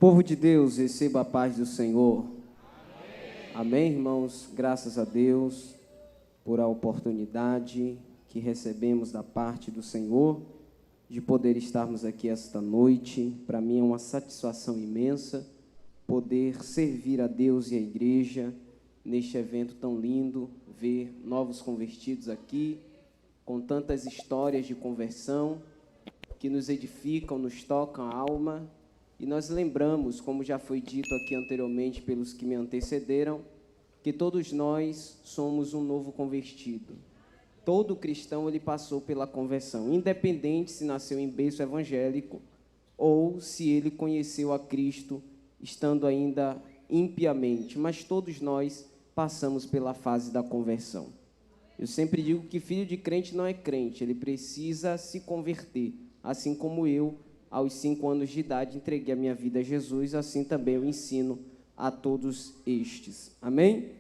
Povo de Deus, receba a paz do Senhor. Amém, irmãos? Graças a Deus por a oportunidade que recebemos da parte do Senhor de poder estarmos aqui esta noite. Para mim é uma satisfação imensa poder servir a Deus e a igreja neste evento tão lindo, ver novos convertidos aqui, com tantas histórias de conversão que nos edificam, nos tocam a alma. E nós lembramos, como já foi dito aqui anteriormente pelos que me antecederam, que todos nós somos um novo convertido. Todo cristão ele passou pela conversão, independente se nasceu em berço evangélico ou se ele conheceu a Cristo estando ainda impiamente, mas todos nós passamos pela fase da conversão. Eu sempre digo que filho de crente não é crente, ele precisa se converter, assim como eu, aos 5 anos de idade, entreguei a minha vida a Jesus, assim também eu ensino a todos estes. Amém?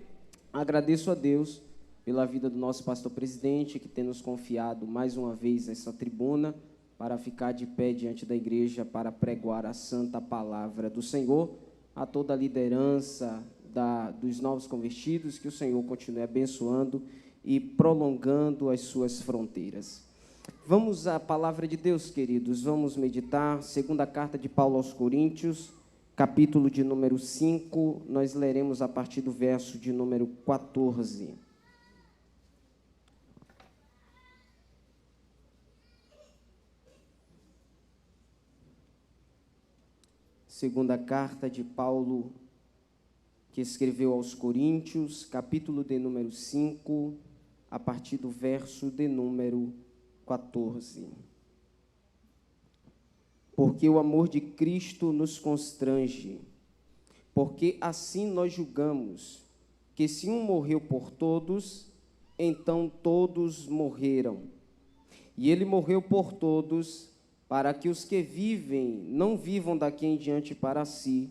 Agradeço a Deus pela vida do nosso pastor presidente, que tem nos confiado mais uma vez essa tribuna para ficar de pé diante da igreja para pregoar a santa palavra do Senhor, a toda a liderança dos novos convertidos, que o Senhor continue abençoando e prolongando as suas fronteiras. Vamos à palavra de Deus, queridos. Vamos meditar. Segunda carta de Paulo aos Coríntios, capítulo de número 5. Nós leremos a partir do verso de número 14. Segunda carta de Paulo, que escreveu aos Coríntios, capítulo de número 5, a partir do verso de número 14. Porque o amor de Cristo nos constrange, porque assim nós julgamos que se um morreu por todos, então todos morreram. E ele morreu por todos, para que os que vivem não vivam daqui em diante para si,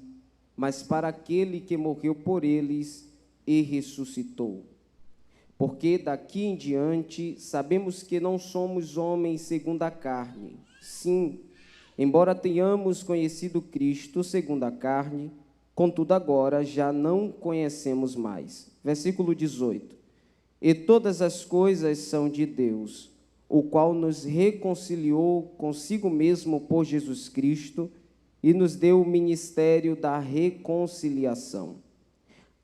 mas para aquele que morreu por eles e ressuscitou. Porque daqui em diante sabemos que não somos homens segundo a carne. Sim, embora tenhamos conhecido Cristo segundo a carne, contudo agora já não conhecemos mais. Versículo 18. E todas as coisas são de Deus, o qual nos reconciliou consigo mesmo por Jesus Cristo e nos deu o ministério da reconciliação.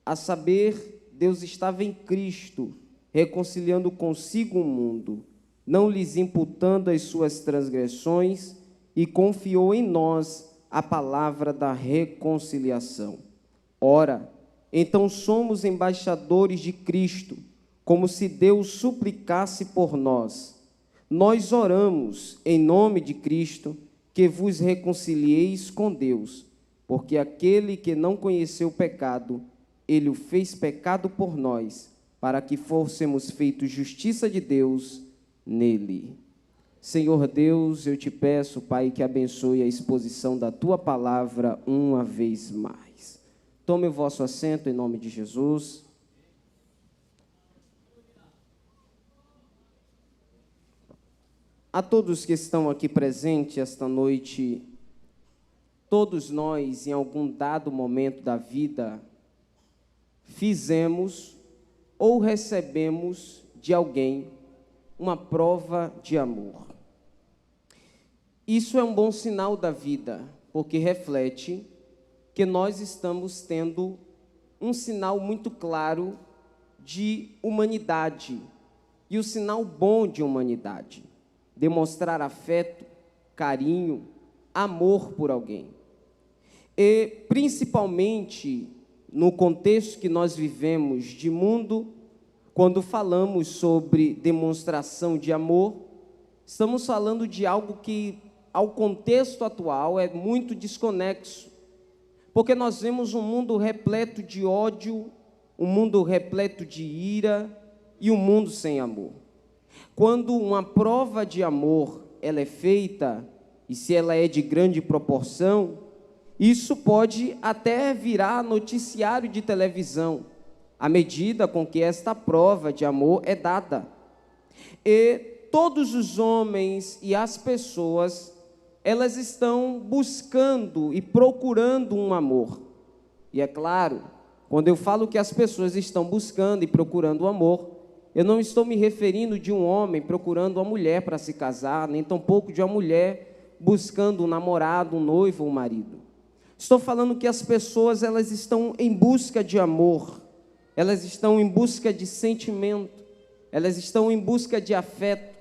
A saber, Deus estava em Cristo, reconciliando consigo o mundo, não lhes imputando as suas transgressões, e confiou em nós a palavra da reconciliação. Ora, então somos embaixadores de Cristo, como se Deus suplicasse por nós. Nós oramos em nome de Cristo, que vos reconcilieis com Deus, porque aquele que não conheceu o pecado, ele o fez pecado por nós, para que fôssemos feitos justiça de Deus nele. Senhor Deus, eu te peço, Pai, que abençoe a exposição da Tua palavra uma vez mais. Tome o vosso assento em nome de Jesus. A todos que estão aqui presentes esta noite, todos nós, em algum dado momento da vida, fizemos ou recebemos de alguém uma prova de amor. Isso é um bom sinal da vida, porque reflete que nós estamos tendo um sinal muito claro de humanidade, e o sinal bom de humanidade, demonstrar afeto, carinho, amor por alguém. E, principalmente, no contexto que nós vivemos de mundo, quando falamos sobre demonstração de amor, estamos falando de algo que, ao contexto atual, é muito desconexo, porque nós vemos um mundo repleto de ódio, um mundo repleto de ira e um mundo sem amor. Quando uma prova de amor ela é feita, e se ela é de grande proporção, isso pode até virar noticiário de televisão, à medida com que esta prova de amor é dada. E todos os homens e as pessoas, elas estão buscando e procurando um amor. E é claro, quando eu falo que as pessoas estão buscando e procurando o amor, eu não estou me referindo de um homem procurando uma mulher para se casar, nem tampouco de uma mulher buscando um namorado, um noivo ou um marido. Estou falando que as pessoas, elas estão em busca de amor, elas estão em busca de sentimento, elas estão em busca de afeto,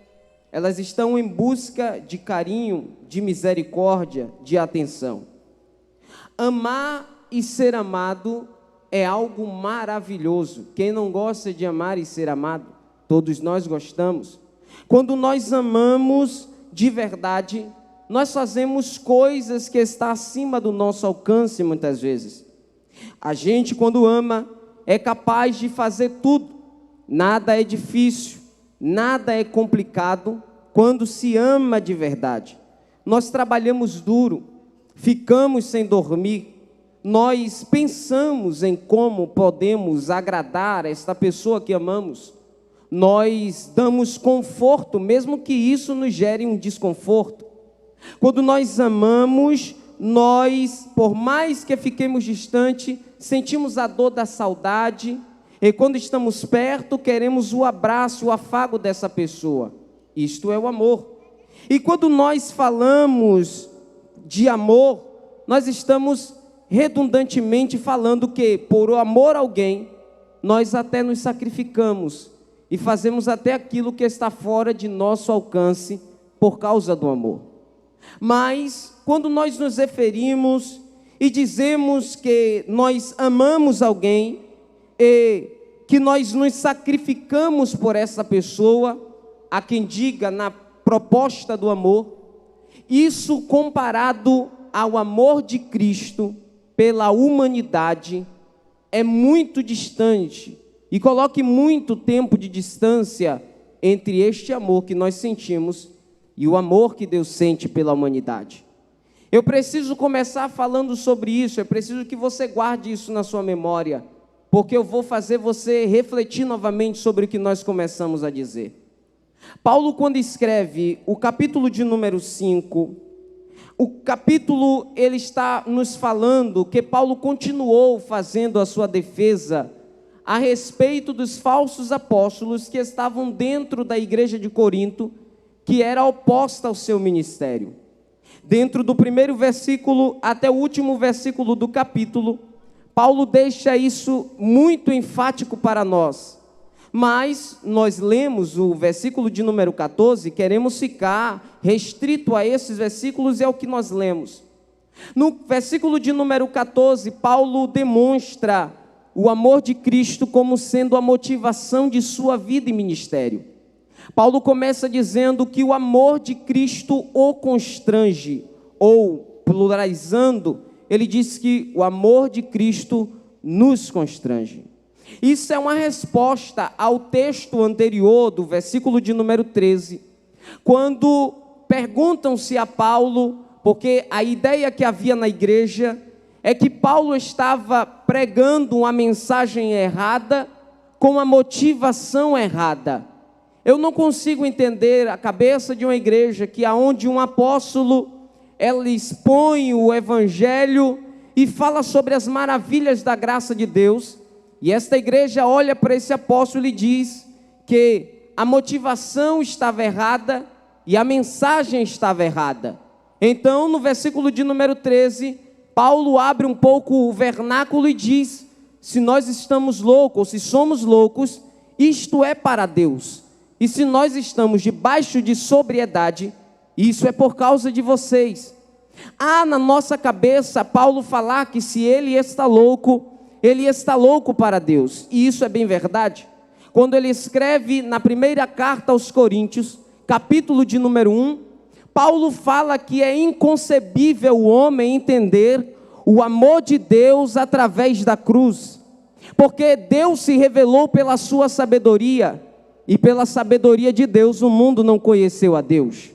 elas estão em busca de carinho, de misericórdia, de atenção. Amar e ser amado é algo maravilhoso. Quem não gosta de amar e ser amado? Todos nós gostamos. Quando nós amamos de verdade, nós fazemos coisas que estão acima do nosso alcance muitas vezes. A gente, quando ama, é capaz de fazer tudo. Nada é difícil, nada é complicado quando se ama de verdade. Nós trabalhamos duro, ficamos sem dormir, nós pensamos em como podemos agradar esta pessoa que amamos. Nós damos conforto, mesmo que isso nos gere um desconforto. Quando nós amamos, nós, por mais que fiquemos distante, sentimos a dor da saudade, e quando estamos perto, queremos o abraço, o afago dessa pessoa. Isto é o amor. E quando nós falamos de amor, nós estamos redundantemente falando que, por amor a alguém, nós até nos sacrificamos e fazemos até aquilo que está fora de nosso alcance por causa do amor. Mas, quando nós nos referimos e dizemos que nós amamos alguém e que nós nos sacrificamos por essa pessoa, há quem diga na proposta do amor, isso comparado ao amor de Cristo pela humanidade é muito distante, e coloque muito tempo de distância entre este amor que nós sentimos e o amor que Deus sente pela humanidade. Eu preciso começar falando sobre isso, eu preciso que você guarde isso na sua memória, porque eu vou fazer você refletir novamente sobre o que nós começamos a dizer. Paulo, quando escreve o capítulo de número 5, o capítulo, ele está nos falando que Paulo continuou fazendo a sua defesa a respeito dos falsos apóstolos que estavam dentro da igreja de Corinto, que era oposta ao seu ministério. Dentro do primeiro versículo até o último versículo do capítulo, Paulo deixa isso muito enfático para nós. Mas nós lemos o versículo de número 14, queremos ficar restrito a esses versículos, é o que nós lemos. No versículo de número 14, Paulo demonstra o amor de Cristo como sendo a motivação de sua vida e ministério. Paulo começa dizendo que o amor de Cristo o constrange, ou, pluralizando, ele diz que o amor de Cristo nos constrange. Isso é uma resposta ao texto anterior, do versículo de número 13, quando perguntam-se a Paulo, porque a ideia que havia na igreja é que Paulo estava pregando uma mensagem errada, com a motivação errada. Eu não consigo entender a cabeça de uma igreja que aonde um apóstolo, ela expõe o evangelho e fala sobre as maravilhas da graça de Deus, e esta igreja olha para esse apóstolo e diz que a motivação estava errada e a mensagem estava errada. Então, no versículo de número 13, Paulo abre um pouco o vernáculo e diz: se nós estamos loucos, ou se somos loucos, isto é para Deus. E se nós estamos debaixo de sobriedade, isso é por causa de vocês. Há na nossa cabeça Paulo falar que se ele está louco para Deus, e isso é bem verdade. Quando ele escreve na primeira carta aos Coríntios, capítulo de número 1, Paulo fala que é inconcebível o homem entender o amor de Deus através da cruz, porque Deus se revelou pela sua sabedoria, e pela sabedoria de Deus o mundo não conheceu a Deus.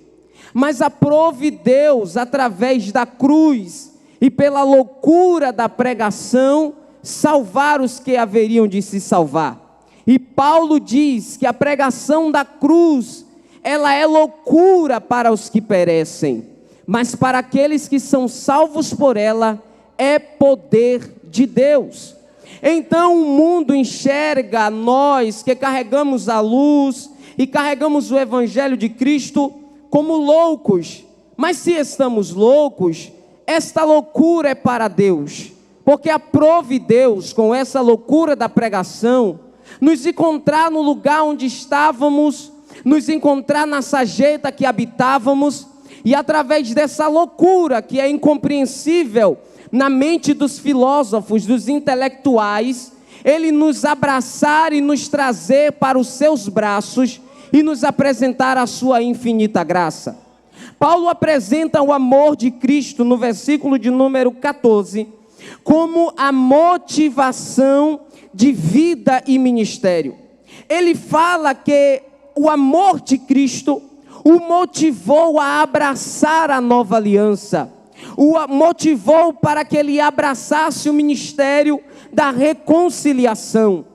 Mas aprove Deus através da cruz e pela loucura da pregação salvar os que haveriam de se salvar. E Paulo diz que a pregação da cruz, ela é loucura para os que perecem, mas para aqueles que são salvos por ela, é poder de Deus. Então o mundo enxerga nós que carregamos a luz e carregamos o Evangelho de Cristo como loucos. Mas se estamos loucos, esta loucura é para Deus, porque aprove Deus, com essa loucura da pregação, nos encontrar no lugar onde estávamos, nos encontrar na sarjeta que habitávamos, e através dessa loucura que é incompreensível na mente dos filósofos, dos intelectuais, Ele nos abraçar e nos trazer para os seus braços e nos apresentar a sua infinita graça. Paulo apresenta o amor de Cristo no versículo de número 14, como a motivação de vida e ministério. Ele fala que o amor de Cristo o motivou a abraçar a nova aliança, o motivou para que ele abraçasse o ministério da reconciliação.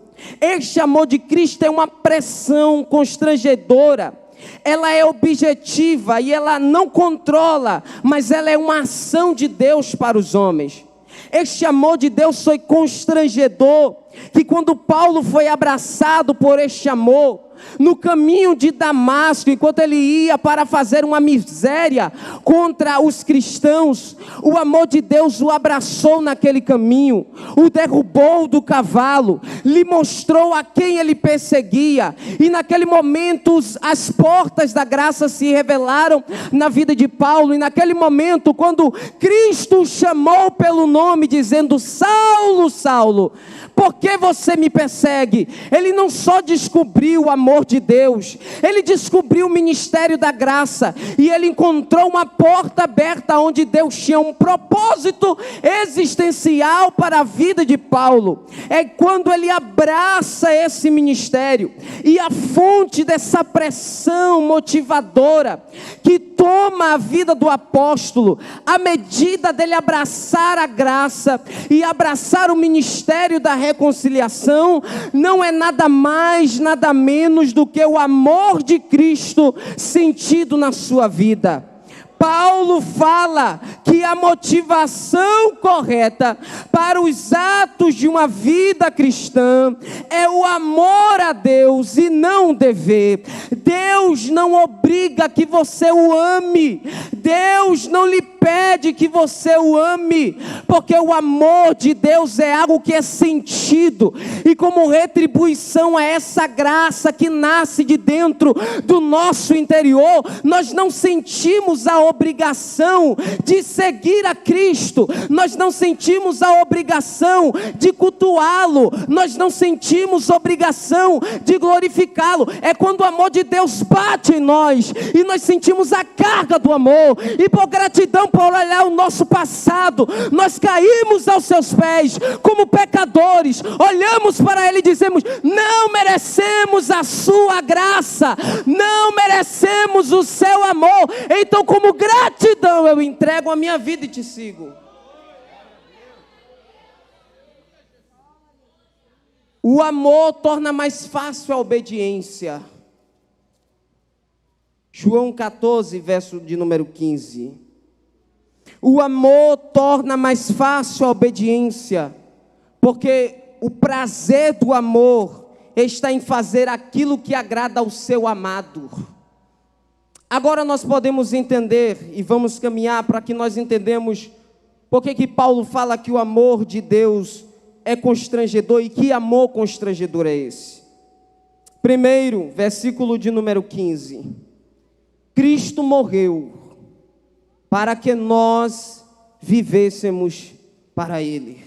Este amor de Cristo é uma pressão constrangedora, ela é objetiva e ela não controla, mas ela é uma ação de Deus para os homens. Este amor de Deus foi constrangedor, que quando Paulo foi abraçado por este amor, no caminho de Damasco, enquanto ele ia para fazer uma miséria contra os cristãos, o amor de Deus o abraçou naquele caminho, o derrubou do cavalo, lhe mostrou a quem ele perseguia, e naquele momento as portas da graça se revelaram na vida de Paulo. E naquele momento, quando Cristo o chamou pelo nome, dizendo: Saulo, Saulo, por que você me persegue? Ele não só descobriu o amor de Deus, ele descobriu o ministério da graça, e ele encontrou uma porta aberta onde Deus tinha um propósito existencial para a vida de Paulo. É quando ele abraça esse ministério, e a fonte dessa pressão motivadora que toma a vida do apóstolo, à medida dele abraçar a graça e abraçar o ministério da reconciliação, não é nada mais, nada menos do que o amor de Cristo sentido na sua vida. Paulo fala que a motivação correta para os atos de uma vida cristã é o amor a Deus e não o dever. Deus não obriga que você o ame, Deus não lhe pede que você o ame, porque o amor de Deus é algo que é sentido, e como retribuição a essa graça que nasce de dentro do nosso interior, nós não sentimos a obrigação de seguir a Cristo, nós não sentimos a obrigação de cultuá-lo, nós não sentimos obrigação de glorificá-lo. É quando o amor de Deus bate em nós e nós sentimos a carga do amor, e por gratidão por olhar o nosso passado, nós caímos aos seus pés como pecadores, olhamos para Ele e dizemos: não merecemos a sua graça, não merecemos o seu amor, então como gratidão eu entrego a minha vida e te sigo. O amor torna mais fácil a obediência. João 14, verso de número 15. O amor torna mais fácil a obediência, porque o prazer do amor está em fazer aquilo que agrada ao seu amado. Agora nós podemos entender, e vamos caminhar para que nós entendamos por que Paulo fala que o amor de Deus é constrangedor, e que amor constrangedor é esse. Primeiro, versículo de número 15. Cristo morreu para que nós vivêssemos para Ele.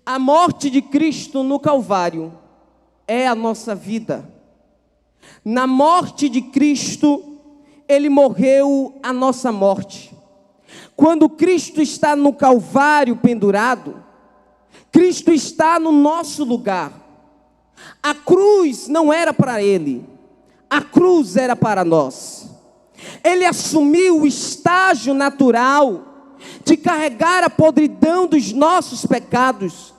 A morte de Cristo no Calvário é a nossa vida. Na morte de Cristo, Ele morreu a nossa morte. Quando Cristo está no Calvário pendurado, Cristo está no nosso lugar. A cruz não era para Ele, a cruz era para nós. Ele assumiu o estágio natural de carregar a podridão dos nossos pecados.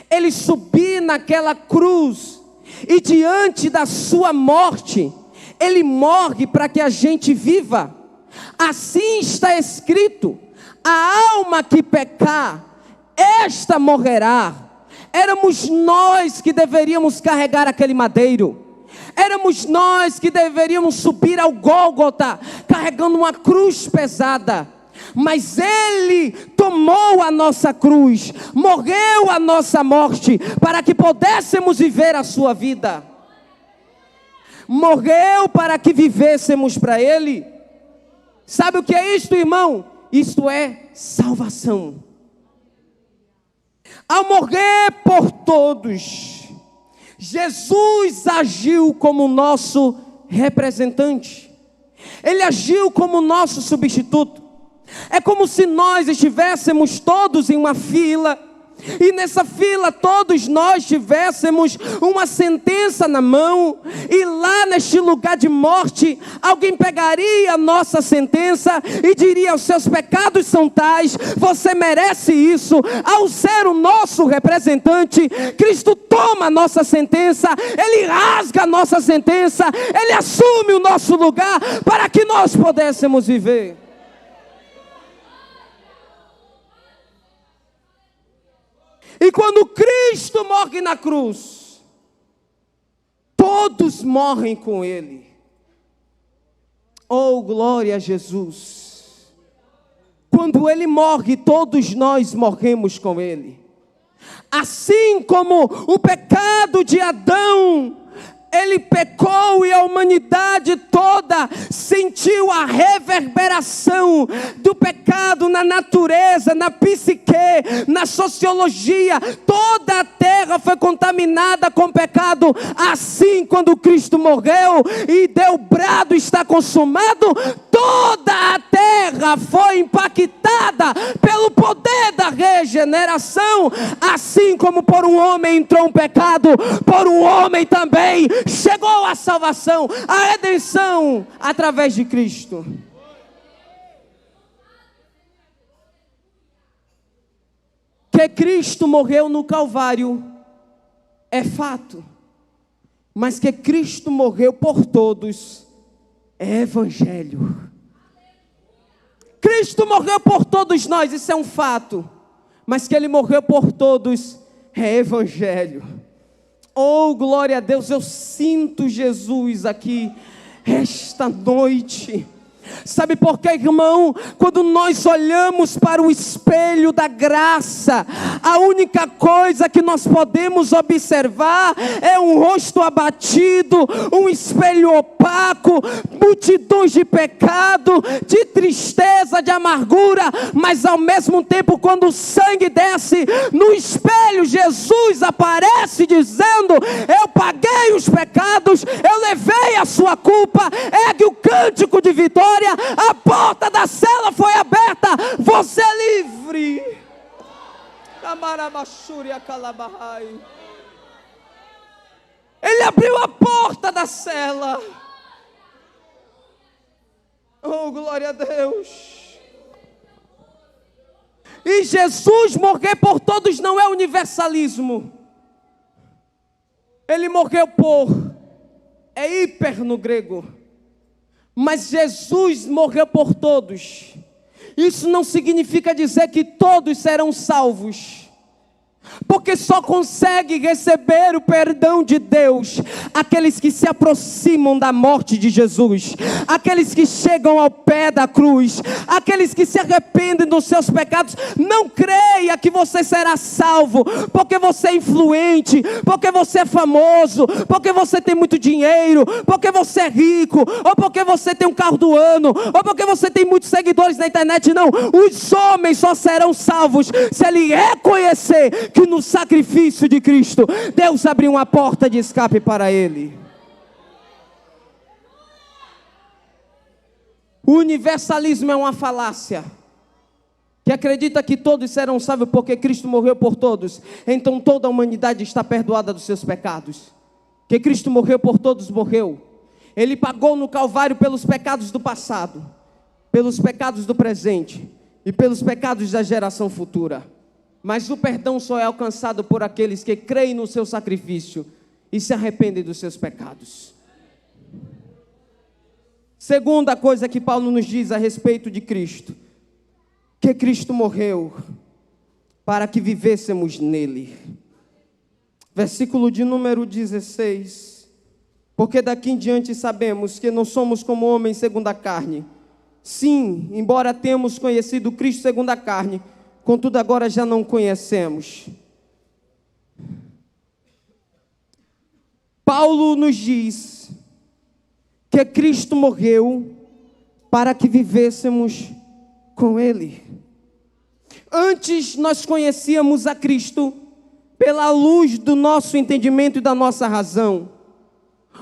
Ele subiu naquela cruz, e diante da sua morte, Ele morre para que a gente viva. Assim está escrito: a alma que pecar, esta morrerá. Éramos nós que deveríamos carregar aquele madeiro. Éramos nós que deveríamos subir ao Gólgota, carregando uma cruz pesada. Mas Ele tomou a nossa cruz, morreu a nossa morte, para que pudéssemos viver a sua vida. Morreu para que vivêssemos para Ele. Sabe o que é isto, irmão? Isto é salvação. Ao morrer por todos, Jesus agiu como nosso representante. Ele agiu como nosso substituto. É como se nós estivéssemos todos em uma fila, e nessa fila todos nós tivéssemos uma sentença na mão, e lá neste lugar de morte, alguém pegaria a nossa sentença e diria: os seus pecados são tais, você merece isso. Ao ser o nosso representante, Cristo toma a nossa sentença, Ele rasga a nossa sentença, Ele assume o nosso lugar, para que nós pudéssemos viver. E quando Cristo morre na cruz, todos morrem com Ele. Oh, glória a Jesus! Quando Ele morre, todos nós morremos com Ele. Assim como o pecado de Adão, ele pecou e a humanidade toda sentiu a reverberação do pecado na natureza, na psique, na sociologia. Toda a terra foi contaminada com pecado. Assim, quando Cristo morreu e deu brado, está consumado, toda a terra foi impactada pelo poder da regeneração. Assim como por um homem entrou um pecado, por um homem também chegou a salvação, a redenção através de Cristo. Que Cristo morreu no Calvário é fato, mas que Cristo morreu por todos é evangelho. Cristo morreu por todos nós, isso é um fato, mas que Ele morreu por todos é evangelho. Oh, glória a Deus, eu sinto Jesus aqui esta noite. Sabe por quê, irmão? Quando nós olhamos para o espelho da graça, a única coisa que nós podemos observar é um rosto abatido, um espelho opaco, multidões de pecado, de tristeza, de amargura. Mas ao mesmo tempo, quando o sangue desce no espelho, Jesus aparece dizendo: eu paguei os pecados, eu levei a sua culpa. Ergue o cântico de vitória. A porta da cela foi aberta, você é livre. Ele abriu a porta da cela. Oh, glória a Deus. E Jesus morrer por todos não é universalismo. Ele morreu por, é hiper no grego. Mas Jesus morreu por todos. Isso não significa dizer que todos serão salvos, porque só consegue receber o perdão de Deus aqueles que se aproximam da morte de Jesus, aqueles que chegam ao pé da cruz, aqueles que se arrependem dos seus pecados. Não creia que você será salvo porque você é influente, porque você é famoso, porque você tem muito dinheiro, porque você é rico, ou porque você tem um carro do ano, ou porque você tem muitos seguidores na internet. Não, os homens só serão salvos se ele reconhecer que no sacrifício de Cristo, Deus abriu uma porta de escape para ele. O universalismo é uma falácia, que acredita que todos serão salvos porque Cristo morreu por todos, então toda a humanidade está perdoada dos seus pecados. Que Cristo morreu por todos, morreu. Ele pagou no Calvário pelos pecados do passado, pelos pecados do presente e pelos pecados da geração futura. Mas o perdão só é alcançado por aqueles que creem no seu sacrifício e se arrependem dos seus pecados. Segunda coisa que Paulo nos diz a respeito de Cristo, que Cristo morreu para que vivêssemos nele. Versículo de número 16. Porque daqui em diante sabemos que não somos como homens segundo a carne. Sim, embora temos conhecido Cristo segundo a carne, contudo agora já não conhecemos. Paulo nos diz que Cristo morreu para que vivêssemos com Ele. Antes nós conhecíamos a Cristo pela luz do nosso entendimento e da nossa razão,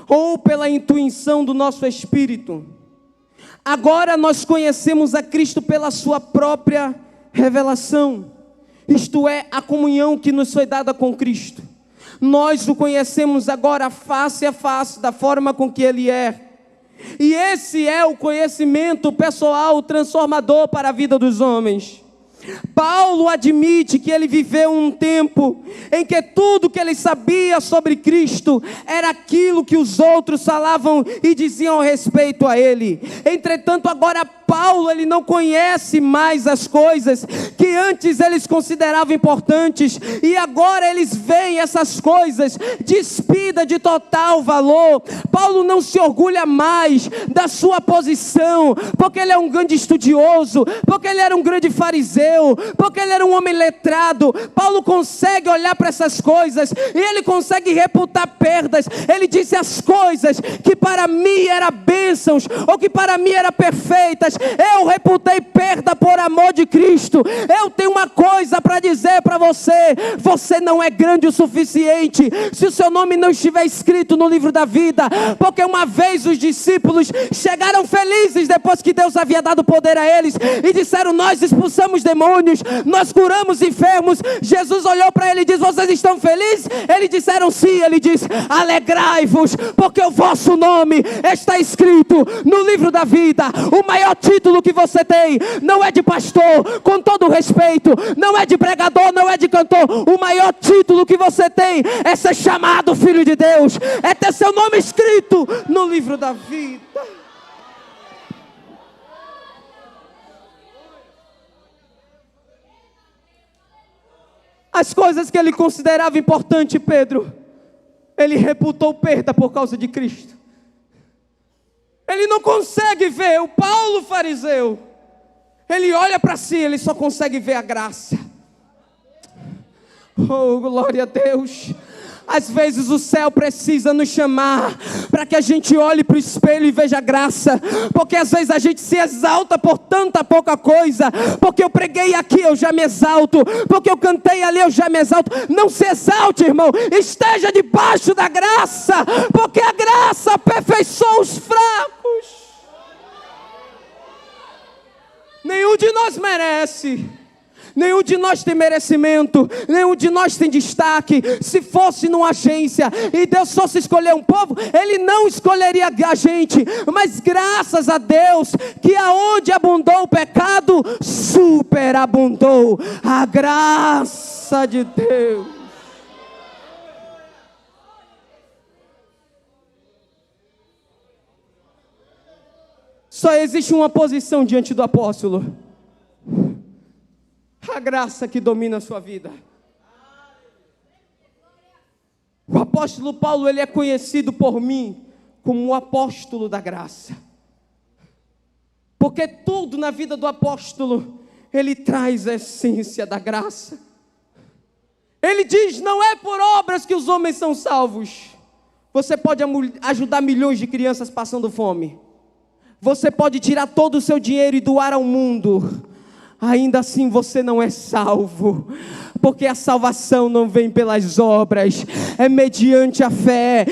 ou pela intuição do nosso espírito. Agora nós conhecemos a Cristo pela sua própria revelação, isto é, a comunhão que nos foi dada com Cristo. Nós o conhecemos agora face a face, da forma com que Ele é. E esse é o conhecimento pessoal transformador para a vida dos homens. Paulo admite que ele viveu um tempo em que tudo que ele sabia sobre Cristo era aquilo que os outros falavam e diziam a respeito a ele. Entretanto, agora Paulo, ele não conhece mais as coisas que antes eles consideravam importantes, e agora eles veem essas coisas despidas de total valor. Paulo não se orgulha mais da sua posição, porque ele é um grande estudioso, porque ele era um grande fariseu, porque ele era um homem letrado. Paulo consegue olhar para essas coisas e ele consegue reputar perdas. Ele disse: as coisas que para mim eram bênçãos, ou que para mim eram perfeitas, eu reputei perda por amor de Cristo. Eu tenho uma coisa para dizer para você: você não é grande o suficiente se o seu nome não estiver escrito no livro da vida. Porque uma vez os discípulos chegaram felizes depois que Deus havia dado poder a eles e disseram: nós expulsamos demônios, nós curamos enfermos. Jesus olhou para ele e disse: vocês estão felizes? Eles disseram sim. Ele disse: alegrai-vos, porque o vosso nome está escrito no livro da vida. O maior título que você tem não é de pastor, com todo respeito, não é de pregador, não é de cantor. O maior título que você tem é ser chamado filho de Deus, é ter seu nome escrito no livro da vida. As coisas que ele considerava importante, Pedro, ele reputou perda por causa de Cristo. Ele não consegue ver. O Paulo fariseu, ele olha para si, ele só consegue ver a graça. Oh, glória a Deus. Às vezes o céu precisa nos chamar para que a gente olhe para o espelho e veja graça. Porque às vezes a gente se exalta por tanta pouca coisa. Porque eu preguei aqui, eu já me exalto. Porque eu cantei ali, eu já me exalto. Não se exalte, irmão. Esteja debaixo da graça. Porque a graça aperfeiçoa os fracos. Nenhum de nós merece. Nenhum de nós tem merecimento, nenhum de nós tem destaque. Se fosse numa agência e Deus fosse escolher um povo, Ele não escolheria a gente. Mas graças a Deus, que aonde abundou o pecado, superabundou a graça de Deus. Só existe uma posição diante do apóstolo: a graça que domina a sua vida. O apóstolo Paulo, ele é conhecido por mim como o apóstolo da graça. Porque tudo na vida do apóstolo, ele traz a essência da graça. Ele diz: não é por obras que os homens são salvos. Você pode ajudar milhões de crianças passando fome. Você pode tirar todo o seu dinheiro e doar ao mundo. Ainda assim você não é salvo, porque a salvação não vem pelas obras, é mediante a fé.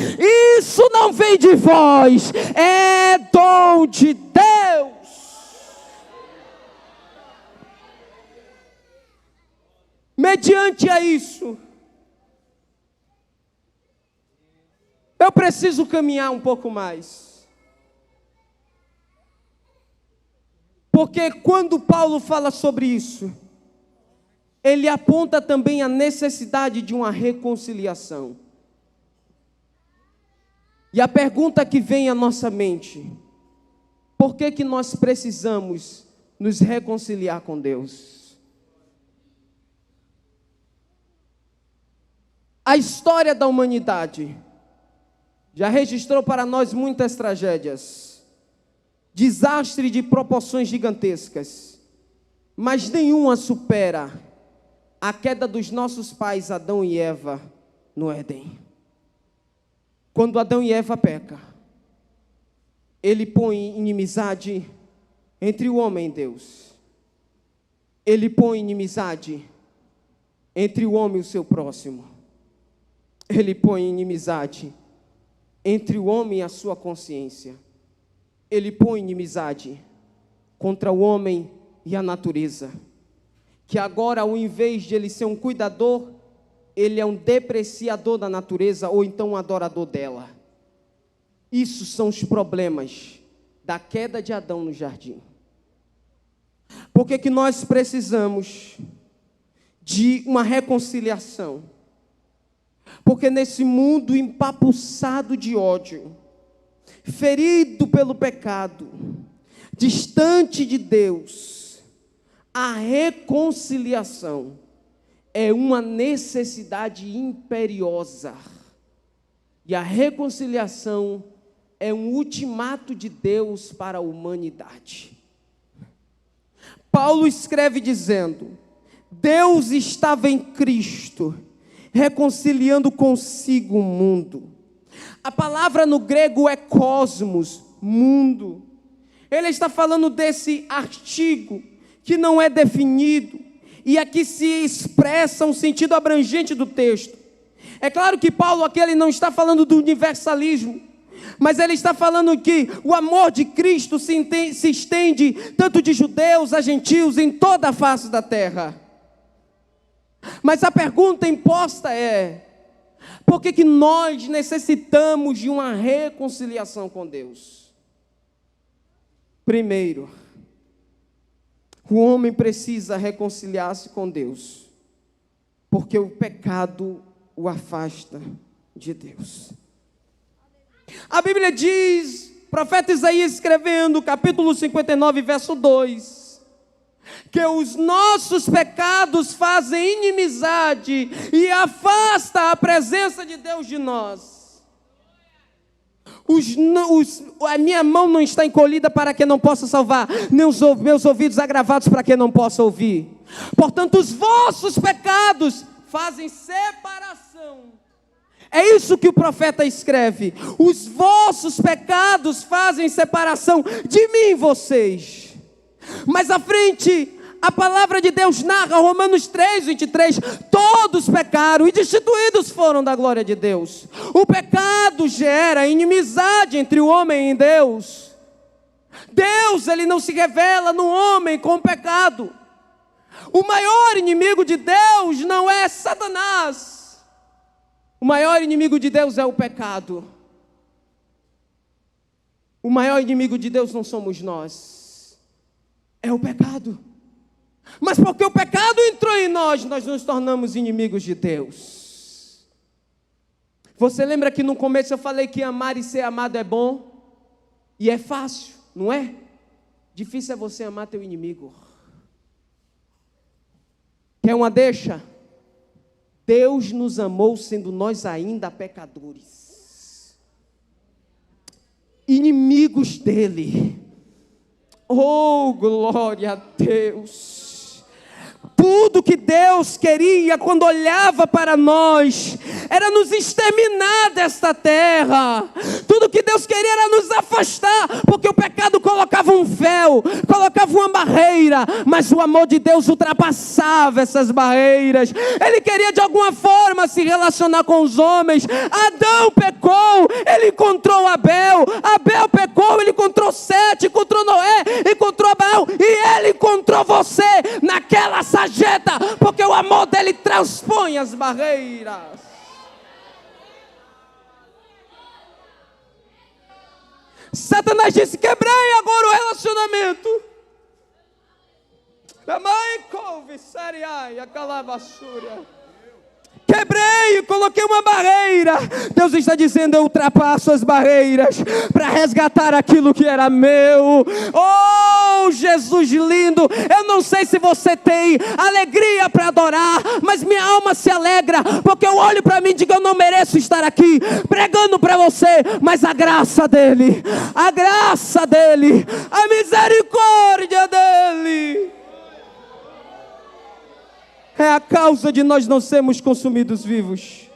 Isso não vem de vós, é dom de Deus. Mediante a isso, eu preciso caminhar um pouco mais. Porque quando Paulo fala sobre isso, ele aponta também a necessidade de uma reconciliação. E a pergunta que vem à nossa mente: Por que que nós precisamos nos reconciliar com Deus? A história da humanidade já registrou para nós muitas tragédias, desastre de proporções gigantescas, mas nenhuma supera a queda dos nossos pais Adão e Eva no Éden. Quando Adão e Eva pecam, ele põe inimizade entre o homem e Deus. Ele põe inimizade entre o homem e o seu próximo. Ele põe inimizade entre o homem e a sua consciência. Ele põe inimizade contra o homem e a natureza. Que agora, ao invés de ele ser um cuidador, ele é um depreciador da natureza, ou então um adorador dela. Isso são os problemas da queda de Adão no jardim. Por que que nós precisamos de uma reconciliação? Porque nesse mundo empapuçado de ódio, ferido pelo pecado, distante de Deus, a reconciliação é uma necessidade imperiosa. E a reconciliação é um ultimato de Deus para a humanidade. Paulo escreve dizendo: Deus estava em Cristo, reconciliando consigo o mundo. A palavra no grego é cosmos, mundo. Ele está falando desse artigo que não é definido, e aqui se expressa um sentido abrangente do texto. É claro que Paulo aqui ele não está falando do universalismo, mas ele está falando que o amor de Cristo se estende tanto de judeus a gentios em toda a face da terra. Mas a pergunta imposta é: por que que nós necessitamos de uma reconciliação com Deus? Primeiro, o homem precisa reconciliar-se com Deus, porque o pecado o afasta de Deus. A Bíblia diz, profeta Isaías escrevendo, capítulo 59, verso 2, que os nossos pecados fazem inimizade e afasta a presença de Deus de nós. A minha mão não está encolhida para que não possa salvar, nem os meus ouvidos agravados para que não possa ouvir. Portanto, os vossos pecados fazem separação. É isso que o profeta escreve: os vossos pecados fazem separação de mim e vocês. Mas à frente, a palavra de Deus narra, Romanos 3, 23, todos pecaram e destituídos foram da glória de Deus. O pecado gera inimizade entre o homem e Deus. Deus, ele não se revela no homem com o pecado. O maior inimigo de Deus não é Satanás. O maior inimigo de Deus é o pecado. O maior inimigo de Deus não somos nós, é o pecado. Mas porque o pecado entrou em nós, nós nos tornamos inimigos de Deus. Você lembra que no começo eu falei que amar e ser amado é bom? E é fácil, não é? Difícil é você amar teu inimigo. Quer uma deixa? Deus nos amou sendo nós ainda pecadores, inimigos dele. Oh, glória a Deus! Tudo que Deus queria quando olhava para nós era nos exterminar desta terra. Tudo que Deus queria era nos afastar, porque o pecado colocava um véu, colocava uma barreira, mas o amor de Deus ultrapassava essas barreiras. Ele queria de alguma forma se relacionar com os homens. Adão pecou, ele encontrou Abel. Abel pecou, ele encontrou Sete, encontrou Noé, encontrou Abraão, e ele encontrou você naquela sarjeta, porque o amor dele transpõe as barreiras. Satanás disse: quebrei agora o relacionamento. quebrei, coloquei uma barreira. Deus está dizendo: eu ultrapasso as barreiras para resgatar aquilo que era meu. Oh, Jesus lindo, eu não sei se você tem alegria para adorar, mas minha alma se alegra, porque eu olho para mim e digo: eu não mereço estar aqui pregando para você, mas a graça dele, a graça dele, a misericórdia dele é a causa de nós não sermos consumidos vivos.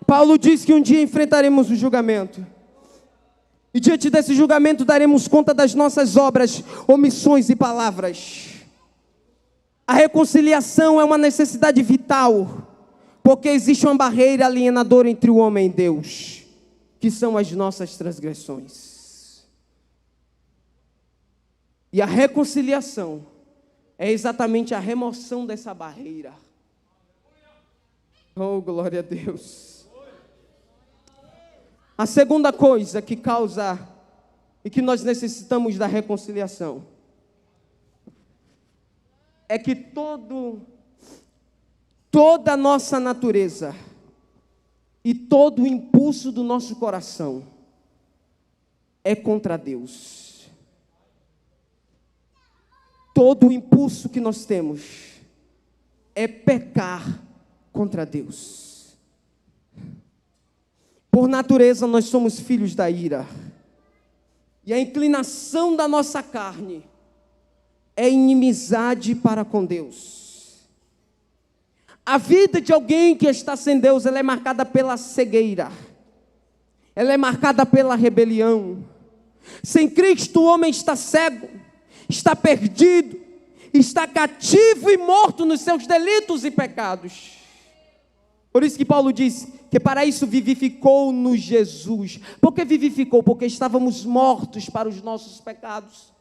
Paulo diz que um dia enfrentaremos o julgamento, e diante desse julgamento daremos conta das nossas obras, omissões e palavras. A reconciliação é uma necessidade vital, porque existe uma barreira alienadora entre o homem e Deus, que são as nossas transgressões. E a reconciliação é exatamente a remoção dessa barreira. Oh, glória a Deus. A segunda coisa que causa e que nós necessitamos da reconciliação é que toda a nossa natureza e todo o impulso do nosso coração é contra Deus. Todo o impulso que nós temos é pecar contra Deus. Por natureza nós somos filhos da ira, e a inclinação da nossa carne é inimizade para com Deus. A vida de alguém que está sem Deus, ela é marcada pela cegueira, ela é marcada pela rebelião. Sem Cristo o homem está cego, está perdido, está cativo e morto nos seus delitos e pecados. Por isso que Paulo diz que para isso vivificou-nos Jesus. Por que vivificou? Porque estávamos mortos para os nossos pecados.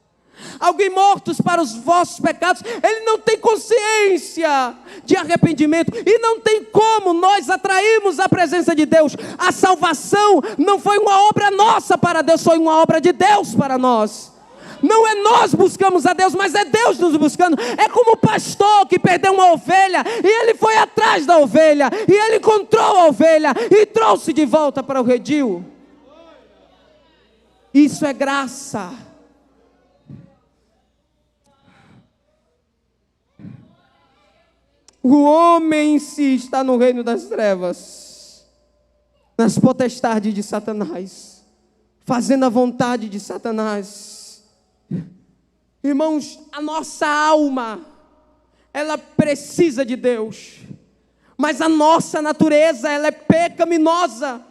Alguém mortos para os vossos pecados, ele não tem consciência de arrependimento, e não tem como nós atrairmos a presença de Deus. A salvação não foi uma obra nossa para Deus, foi uma obra de Deus para nós. Não é nós buscamos a Deus, mas é Deus nos buscando. É como o pastor que perdeu uma ovelha, e ele foi atrás da ovelha, e ele encontrou a ovelha, e trouxe de volta para o redil. Isso é graça. O homem em si está no reino das trevas, nas potestades de Satanás, fazendo a vontade de Satanás. Irmãos, a nossa alma, ela precisa de Deus, mas a nossa natureza, ela é pecaminosa.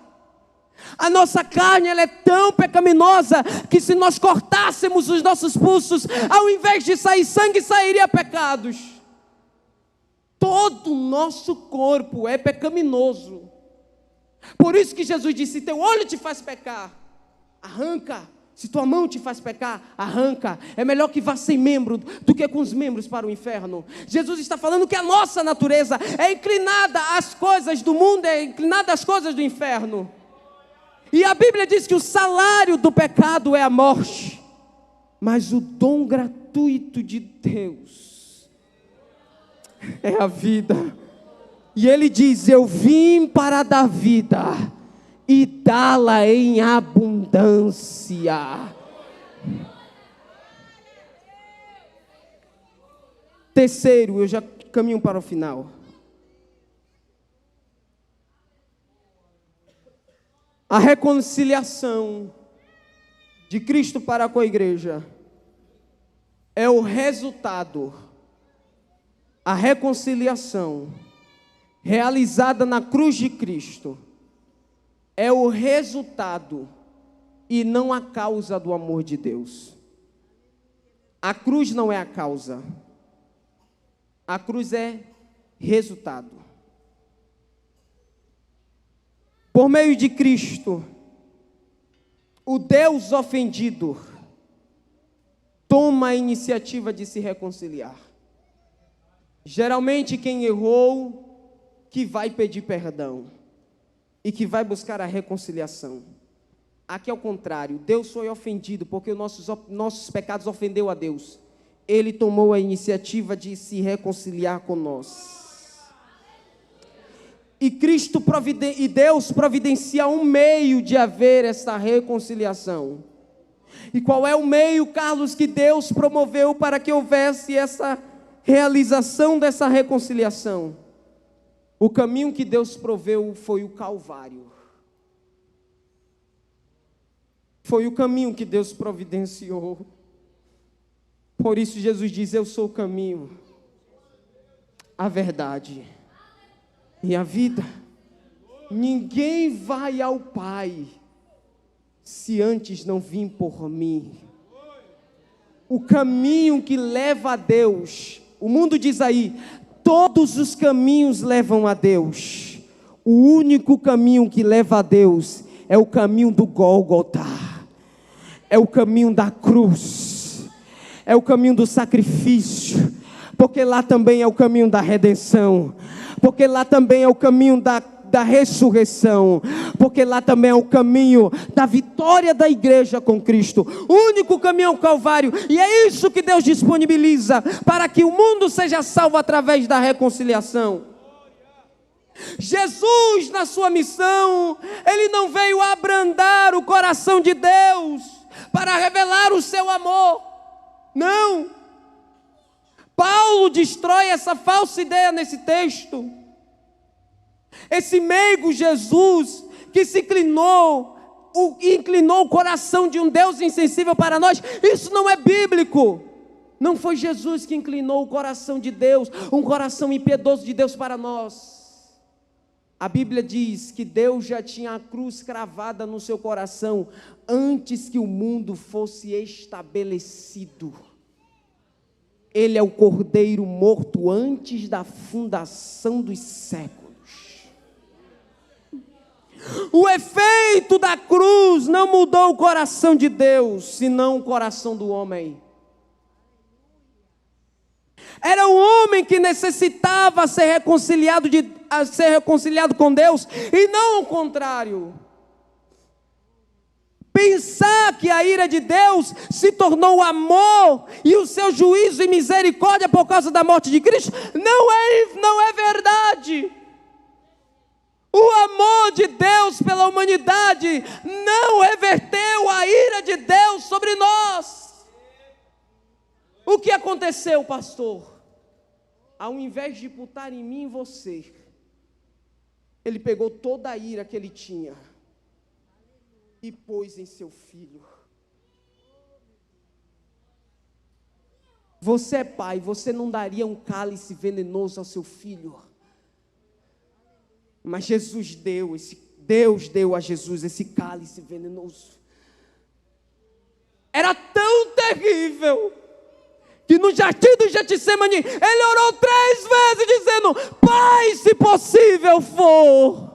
A nossa carne, ela é tão pecaminosa que se nós cortássemos os nossos pulsos, ao invés de sair sangue, sairia pecados. Todo o nosso corpo é pecaminoso. Por isso que Jesus disse: se teu olho te faz pecar, arranca. Se tua mão te faz pecar, arranca. É melhor que vá sem membro do que com os membros para o inferno. Jesus está falando que a nossa natureza é inclinada às coisas do mundo, é inclinada às coisas do inferno. E a Bíblia diz que o salário do pecado é a morte, mas o dom gratuito de Deus é a vida. E ele diz: eu vim para dar vida e dá-la em abundância. Terceiro, eu já caminho para o final. A reconciliação de Cristo para com a igreja é o resultado. A reconciliação realizada na cruz de Cristo é o resultado e não a causa do amor de Deus. A cruz não é a causa. A cruz é resultado. Por meio de Cristo, o Deus ofendido toma a iniciativa de se reconciliar. Geralmente quem errou que vai pedir perdão e que vai buscar a reconciliação. Aqui é o contrário, Deus foi ofendido porque os nossos pecados ofendeu a Deus, Ele tomou a iniciativa de se reconciliar com nós. E Deus providencia um meio de haver essa reconciliação. E qual é o meio, Carlos, que Deus promoveu para que houvesse essa realização dessa reconciliação? O caminho que Deus proveu foi o Calvário. Foi o caminho que Deus providenciou. Por isso Jesus diz: eu sou o caminho, a verdade e a vida. Ninguém vai ao Pai se antes não vir por mim. O caminho que leva a Deus, o mundo diz aí, todos os caminhos levam a Deus. O único caminho que leva a Deus é o caminho do Gólgota, é o caminho da cruz, é o caminho do sacrifício, porque lá também é o caminho da redenção, porque lá também é o caminho da ressurreição, porque lá também é o caminho da vitória da igreja com Cristo. O único caminho é o Calvário, e é isso que Deus disponibiliza para que o mundo seja salvo através da reconciliação. Jesus, na sua missão, ele não veio abrandar o coração de Deus para revelar o seu amor. Não. Paulo destrói essa falsa ideia nesse texto. Esse meigo Jesus que se inclinou o coração de um Deus insensível para nós, isso não é bíblico. Não foi Jesus que inclinou o coração de Deus, um coração impiedoso de Deus para nós. A Bíblia diz que Deus já tinha a cruz cravada no seu coração antes que o mundo fosse estabelecido. Ele é o Cordeiro morto antes da fundação dos séculos. O efeito da cruz não mudou o coração de Deus, senão o coração do homem. Era um homem que necessitava ser reconciliado com Deus, e não o contrário. Pensar que a ira de Deus se tornou amor e o seu juízo e misericórdia por causa da morte de Cristo, não é verdade. O amor de Deus pela humanidade não reverteu a ira de Deus sobre nós. O que aconteceu, pastor? Ao invés de imputar em mim e você, ele pegou toda a ira que ele tinha e pôs em seu filho. Você é pai, você não daria um cálice venenoso ao seu filho. Mas Deus deu a Jesus esse cálice venenoso. Era tão terrível que no jardim do Getsemane, ele orou 3 vezes dizendo: Pai, se possível for,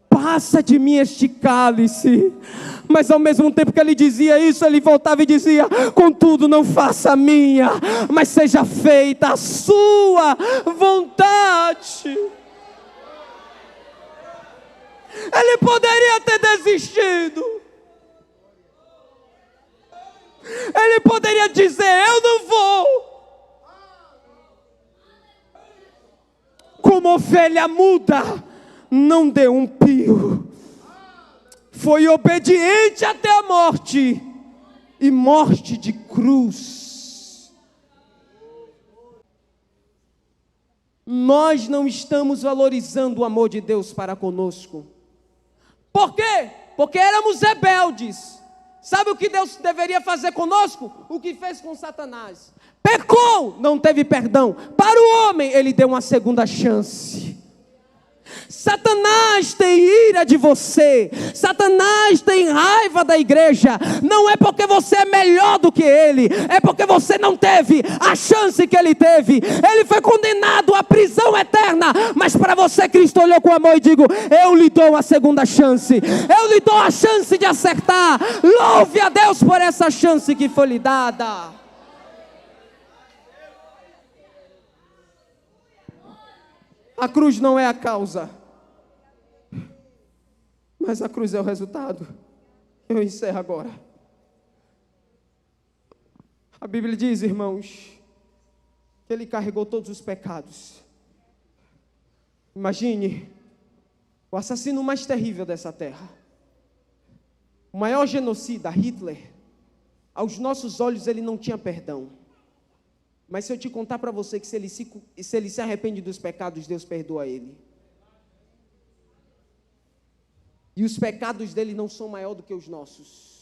passa de mim este cálice. Mas ao mesmo tempo que ele dizia isso, ele voltava e dizia: contudo não faça a minha, mas seja feita a sua vontade. Ele poderia ter desistido. Ele poderia dizer: eu não vou. Como ovelha muda, não deu um pio. Foi obediente até a morte, e morte de cruz. Nós não estamos valorizando o amor de Deus para conosco. Por quê? Porque éramos rebeldes. Sabe o que Deus deveria fazer conosco? O que fez com Satanás. Pecou, não teve perdão. Para o homem, ele deu uma segunda chance. Satanás tem ira de você. Satanás tem raiva da igreja. Não é porque você é melhor do que ele, é porque você não teve a chance que ele teve. Ele foi condenado à prisão eterna, mas para você Cristo olhou com amor e digo: eu lhe dou a segunda chance. Eu lhe dou a chance de acertar. Louve a Deus por essa chance que foi lhe dada. A cruz não é a causa, mas a cruz é o resultado. Eu encerro agora. A Bíblia diz, irmãos, que Ele carregou todos os pecados. Imagine o assassino mais terrível dessa terra, o maior genocida, Hitler. Aos nossos olhos ele não tinha perdão. Mas se eu te contar para você que se ele se arrepende dos pecados, Deus perdoa ele. E os pecados dele não são maior do que os nossos.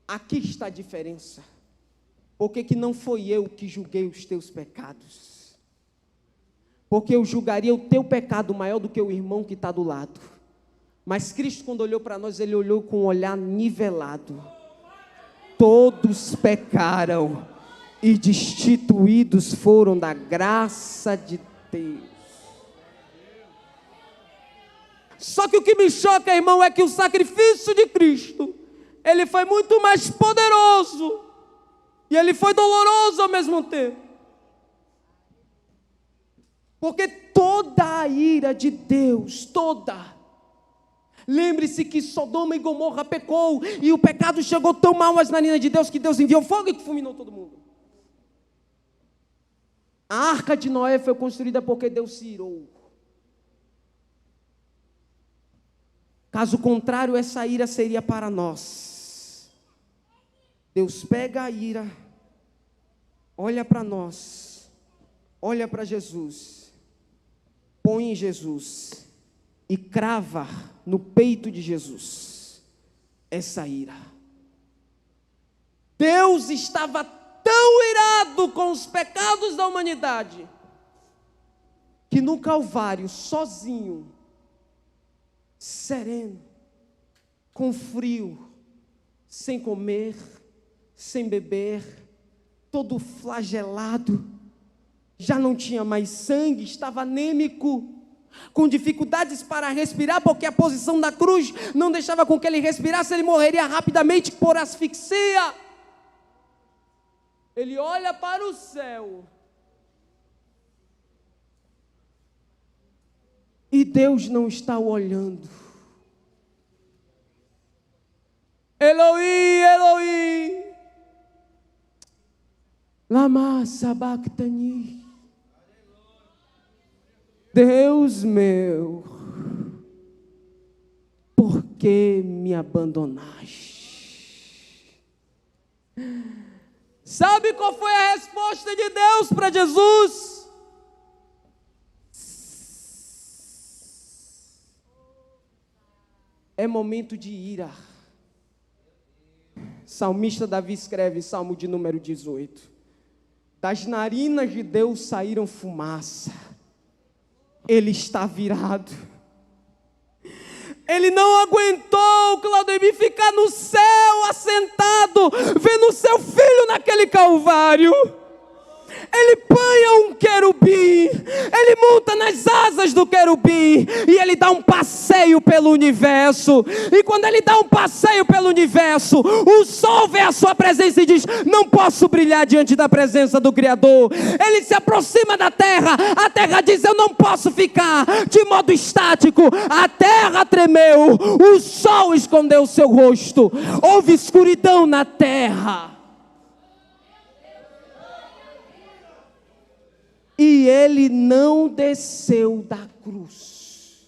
Aqui está a diferença. Porque que não foi eu que julguei os teus pecados. Porque eu julgaria o teu pecado maior do que o irmão que está do lado. Mas Cristo, quando olhou para nós, Ele olhou com um olhar nivelado. Todos pecaram e destituídos foram da graça de Deus. Só que o que me choca, irmão, é que o sacrifício de Cristo, ele foi muito mais poderoso e ele foi doloroso ao mesmo tempo. Porque toda a ira de Deus, lembre-se que Sodoma e Gomorra pecou e o pecado chegou tão mal às narinas de Deus que Deus enviou fogo e que fulminou todo mundo. A arca de Noé foi construída porque Deus se irou. Caso contrário, essa ira seria para nós. Deus pega a ira, olha para nós, olha para Jesus, põe em Jesus e crava no peito de Jesus essa ira. Deus estava tão irado com os pecados da humanidade que no Calvário, sozinho, sereno, com frio, sem comer, sem beber, todo flagelado, já não tinha mais sangue, estava anêmico, com dificuldades para respirar, porque a posição da cruz não deixava com que ele respirasse, ele morreria rapidamente por asfixia. Ele olha para o céu e Deus não está o olhando. Eloi, Eloi, lama sabachthani. Deus meu, por que me abandonaste? Sabe qual foi a resposta de Deus para Jesus? É momento de ira. Salmista Davi escreve, Salmo de número 18: das narinas de Deus saíram fumaça. Ele está virado. Ele não aguentou, Claudemir, ficar no céu, assentado, vendo o seu filho naquele Calvário. Ele panha um querubim, ele monta nas asas do querubim e ele dá um passeio pelo universo. E quando ele dá um passeio pelo universo, o sol vê a sua presença e diz: não posso brilhar diante da presença do Criador. Ele se aproxima da terra, a terra diz: eu não posso ficar de modo estático. A terra tremeu, o sol escondeu o seu rosto, houve escuridão na terra. E ele não desceu da cruz.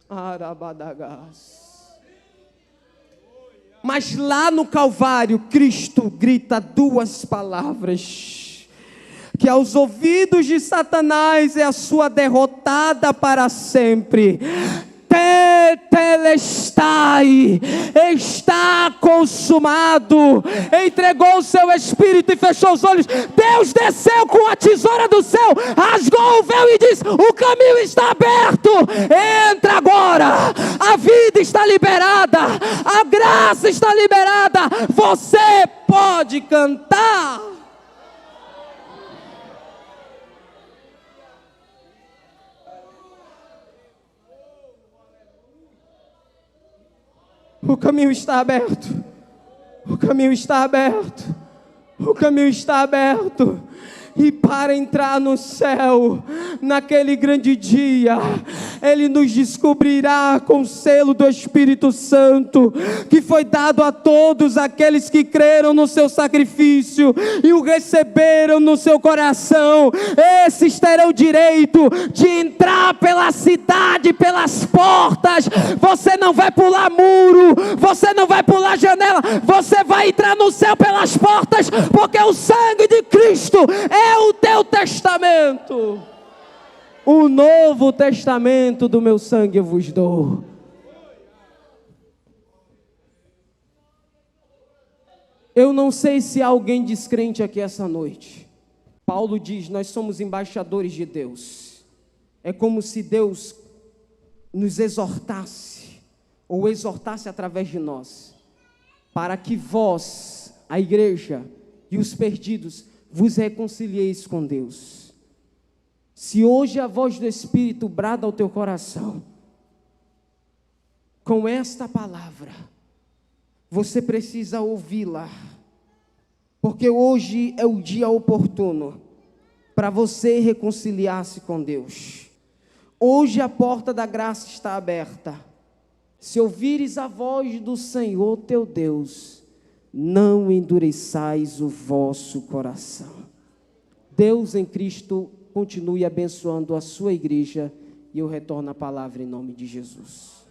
Arabadagas. Mas lá no Calvário, Cristo grita duas palavras, que aos ouvidos de Satanás é a sua derrotada para sempre. Tetelestai, está consumado. Entregou o seu espírito e fechou os olhos. Deus desceu com a tesoura do céu, rasgou o véu e disse: o caminho está aberto, entra agora. A vida está liberada, a graça está liberada. Você pode cantar. O caminho está aberto, o caminho está aberto, o caminho está aberto. E para entrar no céu, naquele grande dia, Ele nos descobrirá com o selo do Espírito Santo, que foi dado a todos aqueles que creram no seu sacrifício e o receberam no seu coração. Esses terão direito de entrar pela cidade, pelas portas. Você não vai pular muro, você não vai pular janela, você vai entrar no céu pelas portas, porque o sangue de Cristo é o teu testamento. O novo testamento do meu sangue eu vos dou. Eu não sei se há alguém descrente aqui essa noite. Paulo diz: nós somos embaixadores de Deus. É como se Deus nos exortasse, ou exortasse através de nós, para que vós, a igreja e os perdidos, vos reconcilieis com Deus. Se hoje a voz do Espírito brada ao teu coração, com esta palavra, você precisa ouvi-la, porque hoje é o dia oportuno para você reconciliar-se com Deus. Hoje a porta da graça está aberta. Se ouvires a voz do Senhor teu Deus, não endureçais o vosso coração. Deus em Cristo continue abençoando a sua igreja, e eu retorno a palavra em nome de Jesus.